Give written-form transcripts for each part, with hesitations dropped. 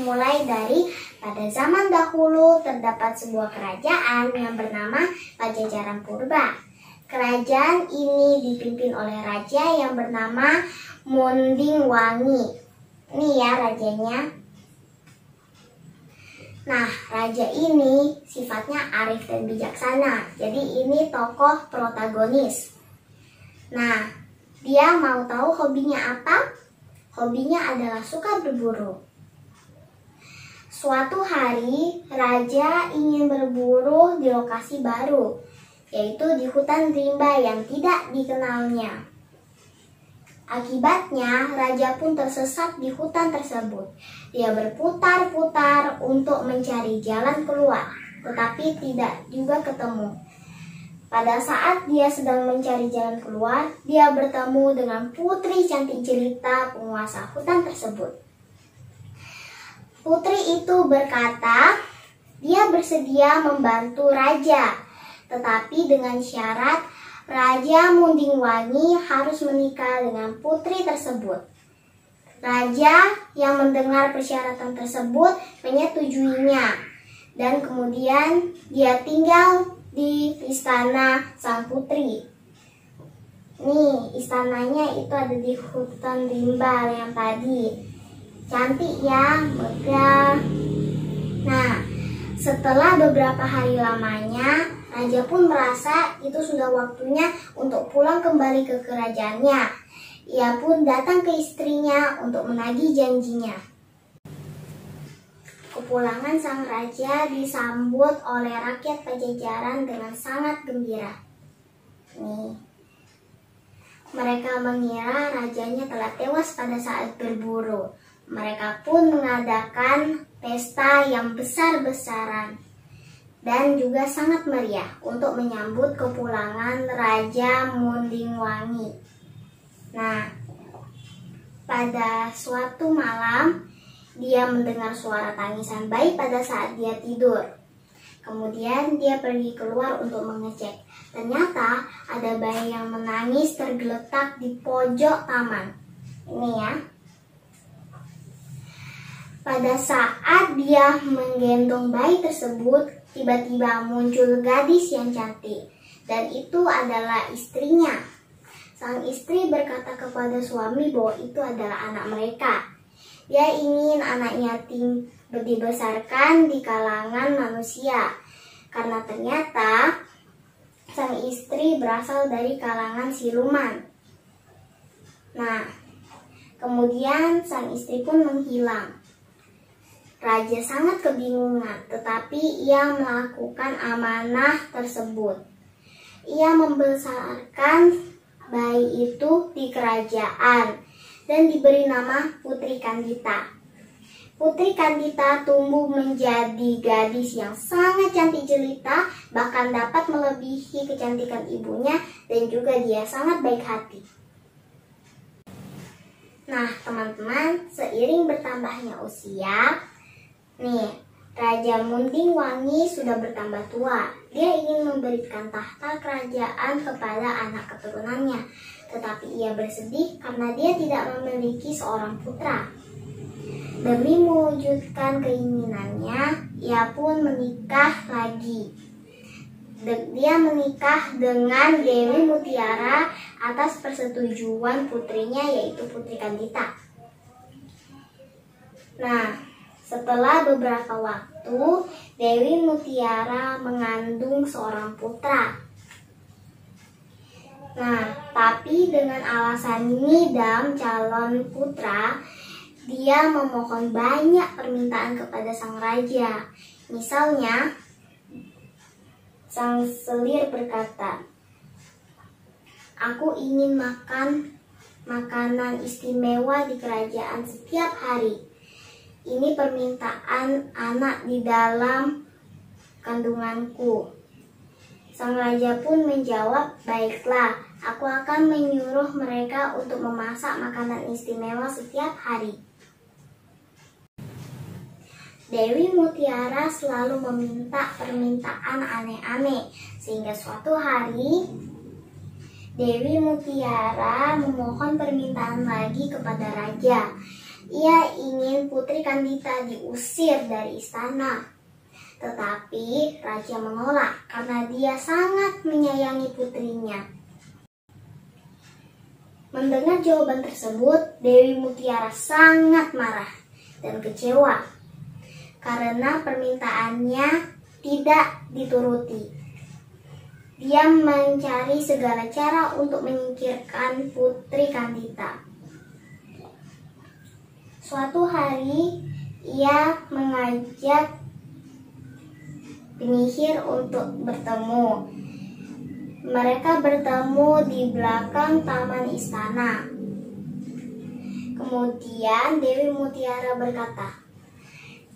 dimulai dari pada zaman dahulu terdapat sebuah kerajaan yang bernama Pajajaran Purba. Kerajaan ini dipimpin oleh raja yang bernama Mundingwangi. Ini ya rajanya. Nah, raja ini sifatnya arif dan bijaksana. Jadi ini tokoh protagonis. Nah, dia mau tahu hobinya apa? Hobinya adalah suka berburu. Suatu hari, raja ingin berburu di lokasi baru, yaitu di hutan rimba yang tidak dikenalnya. Akibatnya, raja pun tersesat di hutan tersebut. Dia berputar-putar untuk mencari jalan keluar, tetapi tidak juga ketemu. Pada saat dia sedang mencari jalan keluar, dia bertemu dengan putri cantik jelita penguasa hutan tersebut. Putri itu berkata, dia bersedia membantu raja, tetapi dengan syarat Raja Mundingwangi harus menikah dengan putri tersebut. Raja yang mendengar persyaratan tersebut menyetujuinya, dan kemudian dia tinggal di istana sang putri. Nih, istananya itu ada di hutan rimba yang tadi. Cantik ya, megah. Nah, setelah beberapa hari lamanya, raja pun merasa itu sudah waktunya untuk pulang kembali ke kerajaannya. Ia pun datang ke istrinya untuk menagih janjinya. Kepulangan sang raja disambut oleh rakyat Pajajaran dengan sangat gembira. Nih, mereka mengira rajanya telah tewas pada saat berburu. Mereka pun mengadakan pesta yang besar-besaran dan juga sangat meriah untuk menyambut kepulangan Raja Mundingwangi. Nah, pada suatu malam, dia mendengar suara tangisan bayi pada saat dia tidur. Kemudian dia pergi keluar untuk mengecek. Ternyata ada bayi yang menangis tergeletak di pojok taman. Ini ya. Pada saat dia menggendong bayi tersebut, tiba-tiba muncul gadis yang cantik. Dan itu adalah istrinya. Sang istri berkata kepada suami bahwa itu adalah anak mereka. Dia ingin anak yatim dibesarkan di kalangan manusia, karena ternyata sang istri berasal dari kalangan siluman. Nah, kemudian sang istri pun menghilang. Raja sangat kebingungan, tetapi ia melakukan amanah tersebut. Ia membesarkan bayi itu di kerajaan dan diberi nama Putri Kandita. Putri Kandita tumbuh menjadi gadis yang sangat cantik jelita, bahkan dapat melebihi kecantikan ibunya, dan juga dia sangat baik hati. Nah, teman-teman, seiring bertambahnya usia, Raja Mundingwangi sudah bertambah tua. Dia ingin memberikan tahta kerajaan kepada anak keturunannya. Tetapi ia bersedih karena dia tidak memiliki seorang putra. Demi mewujudkan keinginannya, ia pun menikah lagi. Dia menikah dengan Dewi Mutiara atas persetujuan putrinya, yaitu Putri Kandita. Nah, setelah beberapa waktu, Dewi Mutiara mengandung seorang putra. Nah, tapi dengan alasan ngidam calon putra, dia memohon banyak permintaan kepada sang raja. Misalnya, sang selir berkata, "Aku ingin makan makanan istimewa di kerajaan setiap hari. Ini permintaan anak di dalam kandunganku." Sang raja pun menjawab, "Baiklah, aku akan menyuruh mereka untuk memasak makanan istimewa setiap hari." Dewi Mutiara selalu meminta permintaan aneh-aneh, sehingga suatu hari Dewi Mutiara memohon permintaan lagi kepada raja. ia ingin Putri Kandita diusir dari istana. Tetapi raja menolak karena dia sangat menyayangi putrinya. Mendengar jawaban tersebut, Dewi Mutiara sangat marah dan kecewa karena permintaannya tidak dituruti. Dia mencari segala cara untuk menyingkirkan Putri Kandita. Suatu hari, ia mengajak penyihir untuk bertemu. Mereka bertemu di belakang taman istana. Kemudian Dewi Mutiara berkata,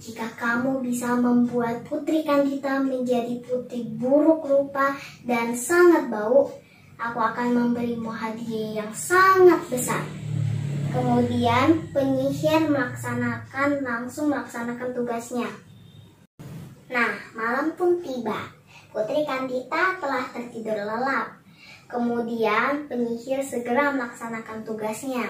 "Jika kamu bisa membuat Putri Kandita menjadi putri buruk rupa dan sangat bau, aku akan memberimu hadiah yang sangat besar." Kemudian penyihir langsung melaksanakan tugasnya. Nah, malam pun tiba. Putri Kandita telah tertidur lelap. Kemudian penyihir segera melaksanakan tugasnya.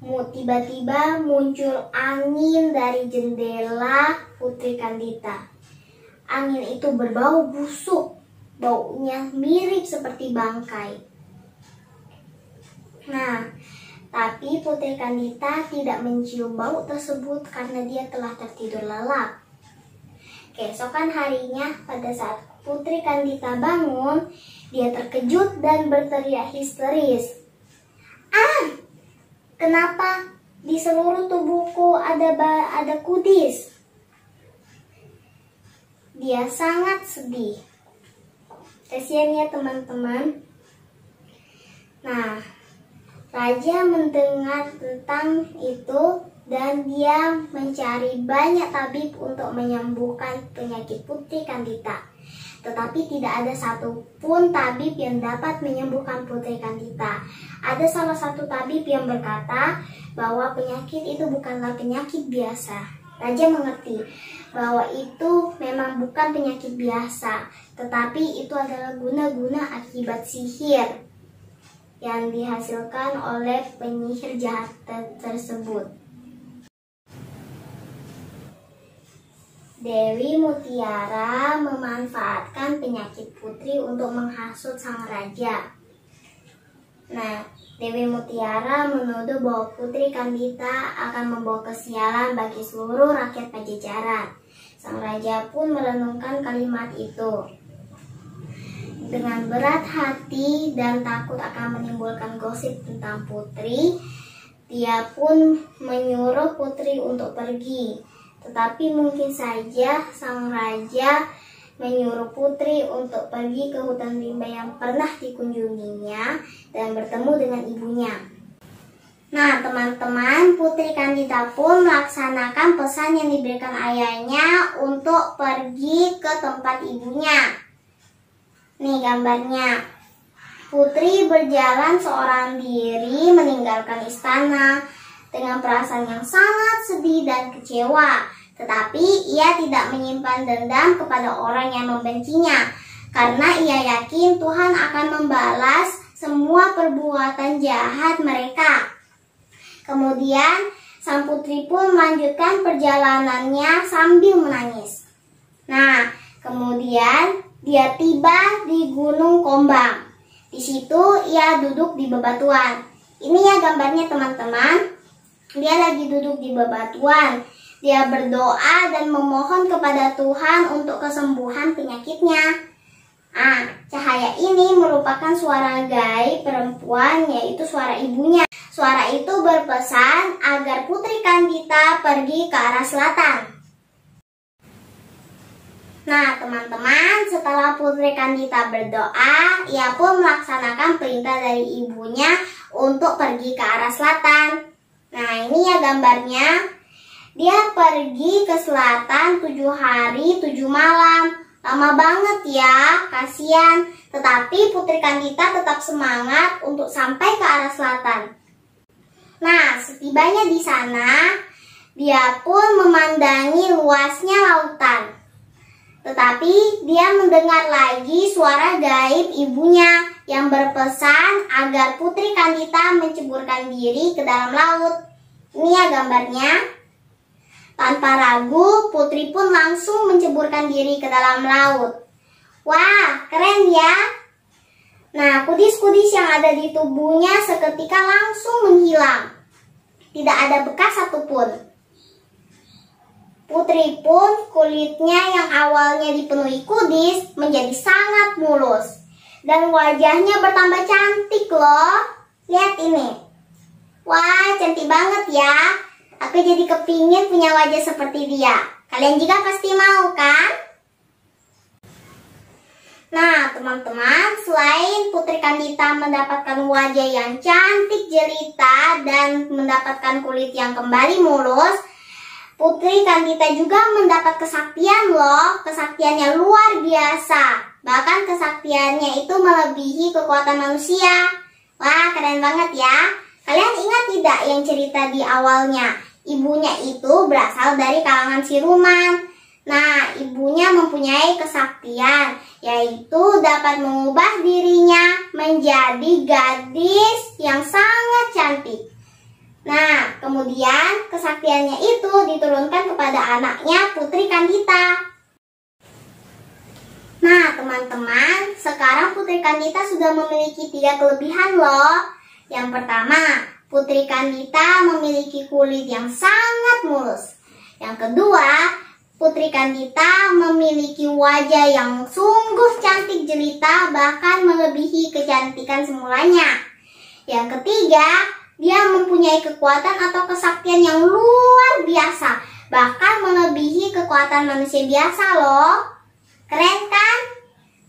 Tiba-tiba muncul angin dari jendela Putri Kandita. Angin itu berbau busuk, baunya mirip seperti bangkai. Nah, tapi Putri Kandita tidak mencium bau tersebut karena dia telah tertidur lelap. Keesokan harinya, pada saat Putri Kandita bangun, dia terkejut dan berteriak histeris. Kenapa di seluruh tubuhku ada kudis?" Dia sangat sedih. Kasihan ya teman-teman. Nah, raja mendengar tentang itu dan dia mencari banyak tabib untuk menyembuhkan penyakit Putri Kandita. Tetapi tidak ada satupun tabib yang dapat menyembuhkan Putri Kandita. Ada salah satu tabib yang berkata bahwa penyakit itu bukanlah penyakit biasa. Raja mengerti bahwa itu memang bukan penyakit biasa, tetapi itu adalah guna-guna akibat sihir yang dihasilkan oleh penyihir jahat tersebut. Dewi Mutiara memanfaatkan penyakit Putri untuk menghasut sang raja. Nah, Dewi Mutiara menuduh bahwa Putri Kandita akan membawa kesialan bagi seluruh rakyat Pajajaran. Sang raja pun merenungkan kalimat itu. Dengan berat hati dan takut akan menimbulkan gosip tentang Putri, dia pun menyuruh Putri untuk pergi. Tetapi mungkin saja sang raja menyuruh Putri untuk pergi ke hutan rimba yang pernah dikunjunginya dan bertemu dengan ibunya. Nah teman-teman, Putri Kandita pun melaksanakan pesan yang diberikan ayahnya untuk pergi ke tempat ibunya. Nih gambarnya. Putri berjalan seorang diri meninggalkan istana dengan perasaan yang sangat sedih dan kecewa. Tetapi ia tidak menyimpan dendam kepada orang yang membencinya, karena ia yakin Tuhan akan membalas semua perbuatan jahat mereka. Kemudian sang putri pun melanjutkan perjalanannya sambil menangis. Nah, kemudian dia tiba di Gunung Kombang. Di situ ia duduk di bebatuan. Ini ya gambarnya teman-teman. Dia lagi duduk di bebatuan. Dia berdoa dan memohon kepada Tuhan untuk kesembuhan penyakitnya. Cahaya ini merupakan suara gaib perempuan, yaitu suara ibunya. Suara itu berpesan agar Putri Kandita pergi ke arah selatan. Nah teman-teman, setelah Putri Kandita berdoa, ia pun melaksanakan perintah dari ibunya untuk pergi ke arah selatan. Nah ini ya gambarnya. Dia pergi ke selatan 7 hari 7 malam. Lama banget ya, kasihan. Tetapi Putri Kandita tetap semangat untuk sampai ke arah selatan. Nah, setibanya di sana, dia pun memandangi luasnya lautan. Tetapi dia mendengar lagi suara gaib ibunya yang berpesan agar Putri Kandita menceburkan diri ke dalam laut. Ini ya gambarnya. Tanpa ragu, Putri pun langsung menceburkan diri ke dalam laut. Wah, keren ya. Nah, kudis-kudis yang ada di tubuhnya seketika langsung menghilang. Tidak ada bekas satupun. Putri pun kulitnya yang awalnya dipenuhi kudis menjadi sangat mulus. Dan wajahnya bertambah cantik loh. Lihat ini. Wah, cantik banget ya. Aku jadi kepingin punya wajah seperti dia. Kalian juga pasti mau kan? Nah, teman-teman, selain Putri Kandita mendapatkan wajah yang cantik jelita dan mendapatkan kulit yang kembali mulus, Putri Kandita juga mendapat kesaktian loh. Kesaktiannya luar biasa. Bahkan kesaktiannya itu melebihi kekuatan manusia. Wah, keren banget ya. Kalian ingat tidak yang cerita di awalnya? Ibunya itu berasal dari kalangan siluman. Nah, ibunya mempunyai kesaktian, yaitu dapat mengubah dirinya menjadi gadis yang sangat cantik. Nah, kemudian kesaktiannya itu diturunkan kepada anaknya Putri Kandita. Nah, teman-teman, sekarang Putri Kandita sudah memiliki 3 kelebihan loh. Yang pertama, Putri Kandita memiliki kulit yang sangat mulus. Yang kedua, Putri Kandita memiliki wajah yang sungguh cantik jelita, bahkan melebihi kecantikan semulanya. Yang ketiga, dia mempunyai kekuatan atau kesaktian yang luar biasa, bahkan melebihi kekuatan manusia biasa loh. Keren kan?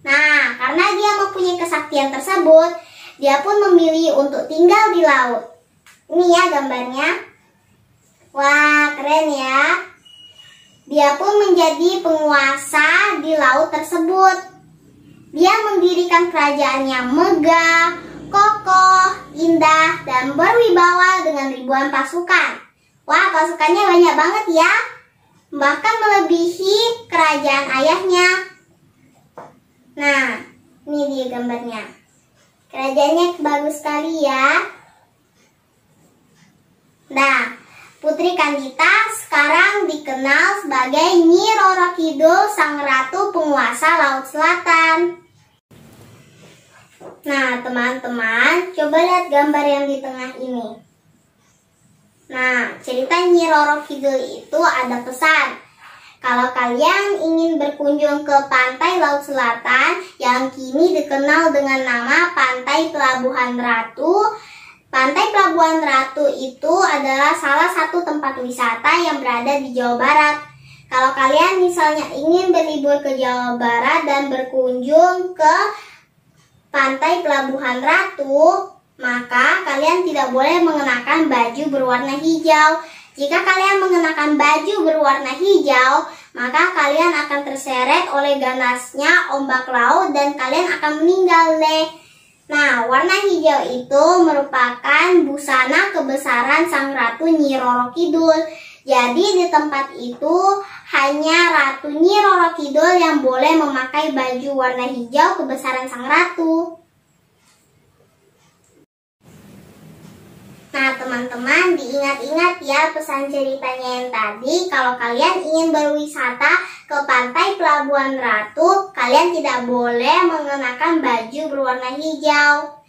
Nah, karena dia mempunyai kesaktian tersebut, dia pun memilih untuk tinggal di laut. Ini ya gambarnya. Wah, keren ya. Dia pun menjadi penguasa di laut tersebut. Dia mendirikan kerajaan yang megah, kokoh, indah, dan berwibawa dengan ribuan pasukan. Wah, pasukannya banyak banget ya. Bahkan melebihi kerajaan ayahnya. Nah, ini dia gambarnya. Kerajaannya bagus sekali ya. Nah, Putri Kandita sekarang dikenal sebagai Nyi Roro Kidul, sang ratu penguasa Laut Selatan. Nah, teman-teman, coba lihat gambar yang di tengah ini. Nah, cerita Nyi Roro Kidul itu ada pesan. Kalau kalian ingin berkunjung ke pantai Laut Selatan yang kini dikenal dengan nama Pantai Pelabuhan Ratu, Pantai Pelabuhan Ratu itu adalah salah satu tempat wisata yang berada di Jawa Barat. Kalau kalian misalnya ingin berlibur ke Jawa Barat dan berkunjung ke Pantai Pelabuhan Ratu, maka kalian tidak boleh mengenakan baju berwarna hijau. Jika kalian mengenakan baju berwarna hijau, maka kalian akan terseret oleh ganasnya ombak laut dan kalian akan meninggal deh. Nah, warna hijau itu merupakan busana kebesaran sang ratu Nyi Roro Kidul. Jadi di tempat itu hanya Ratu Nyi Roro Kidul yang boleh memakai baju warna hijau kebesaran sang ratu. Nah, teman-teman, diingat-ingat ya pesan ceritanya yang tadi. Kalau kalian ingin berwisata ke Pantai Pelabuhan Ratu, kalian tidak boleh mengenakan baju berwarna hijau.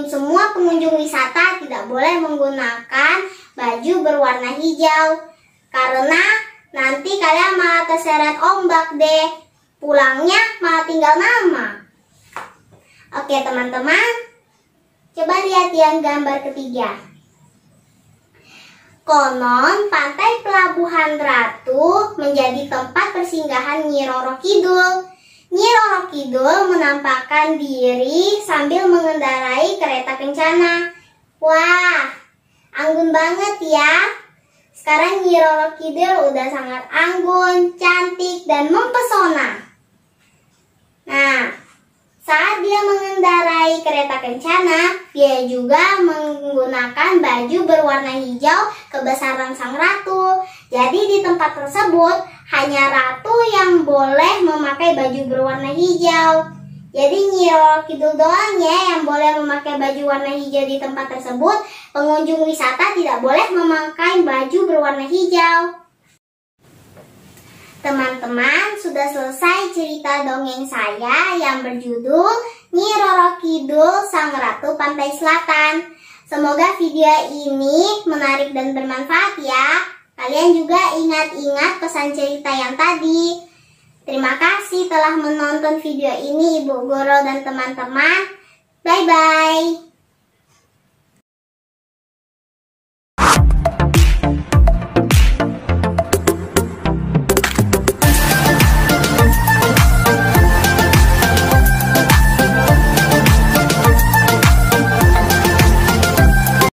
Semua pengunjung wisata tidak boleh menggunakan baju berwarna hijau, karena nanti kalian malah terseret ombak deh. Pulangnya malah tinggal nama. Oke teman-teman, coba lihat yang gambar ketiga. Konon Pantai Pelabuhan Ratu menjadi tempat persinggahan Nyi Roro Kidul. Nyi Roro Kidul menampakkan diri sambil mengendarai kereta kencana. Wah, anggun banget ya. Sekarang Nyi Roro Kidul udah sangat anggun, cantik, dan mempesona. Nah, saat dia mengendarai kereta kencana, dia juga menggunakan baju berwarna hijau kebesaran sang ratu. Jadi di tempat tersebut hanya ratu yang boleh memakai baju berwarna hijau. Jadi Nyi Roro Kidul doang ya yang boleh memakai baju warna hijau di tempat tersebut. Pengunjung wisata tidak boleh memakai baju berwarna hijau. Teman-teman, sudah selesai cerita dongeng saya yang berjudul Nyi Roro Kidul Sang Ratu Pantai Selatan. Semoga video ini menarik dan bermanfaat ya. Kalian juga ingat-ingat pesan cerita yang tadi. Terima kasih telah menonton video ini Ibu Guru dan teman-teman. Bye-bye.